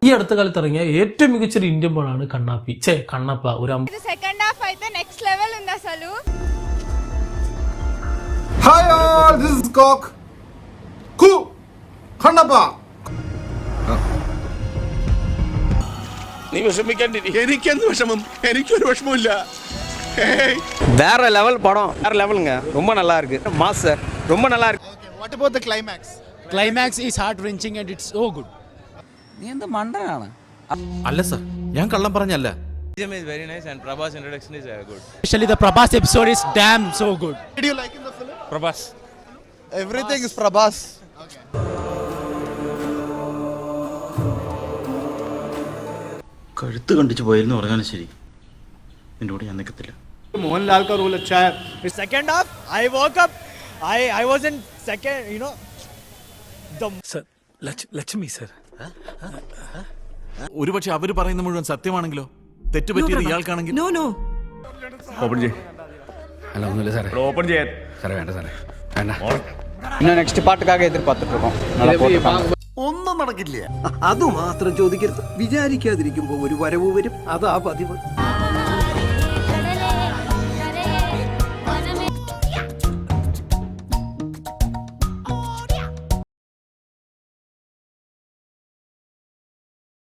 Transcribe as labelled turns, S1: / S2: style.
S1: ഈ അടുത്ത കാലത്ത് ഇറങ്ങിയ ഏറ്റവും മികച്ചൊരു ഇന്ത്യൻ പടമാണ് കണ്ണാപ്പി. കണ്ണപ്പ ഒരു
S2: సెకండ్ హాఫ్ అయితే నెక్స్ట్ లెవెల్ ఉంది అసలు.
S3: హాయ్ ఆల్, దిస్ ఇస్ కాక్ కు కన్నప్ప.
S4: നീ വിഷമിക്കാണ്ടി, എനിക്കെന്ത് വിഷമം? എനിക്കൊരു വിഷമമില്ല.
S5: வேற லெவல் படம், வேற லெவலுங்க. ரொம்ப நல்லா இருக்கு. மாஸ் சார், ரொம்ப நல்லா இருக்கு.
S3: What about the climax?
S6: Climax is heart wrenching and it's so good.
S7: നീ എന്താ മണ്ടനാണ്?
S8: അല്ല സർ, ഞാൻ കള്ളം പറഞ്ഞല്ല.
S4: Very nice and Prabhas introduction is good.
S6: Especially the Prabhas episode is damn so good.
S3: What do you like in the film?
S4: Prabhas.
S3: Everything is Prabhas.
S8: കഴുത്ത് കണ്ടിച്ച് പോയിരുന്നു പറഞ്ഞാലും ശരി, നിന്റെ കൂടെ ഞാൻ നിൽക്കത്തില്ല.
S3: मोहनलाल का रोल अच्छा है.
S6: Second half, I woke up, I was in second, you know.
S1: Sir Lakshmi sir.
S8: ഒരുപക്ഷെ അവര് പറയുന്ന മുഴുവൻ സത്യമാണെങ്കിലോ? തെറ്റുപറ്റിയത് ഇയാൾക്കാണെങ്കിൽ
S4: ഓപ്പൺ ചെയ്യ്.
S7: അല്ല ഒന്നുമില്ല സാറേ.
S4: ഓപ്പൺ ചെയ്യാൻ.
S7: സാറേ വേണ്ട സാറേ, വേണ്ട.
S5: இன்னும் நெக்ஸ்ட் பாட்டுக்காக எதிர்பார்த்துட்டு இருக்கோம். நல்லா போட்டுருக்காங்க.
S3: ഒന്നും നടക്കില്ല.
S9: അതുമാത്രം ചോദിക്കരുത്. വിചാരിക്കാതിരിക്കുമ്പോ ഒരു വരവ് വരും. അതാ പതിവ്.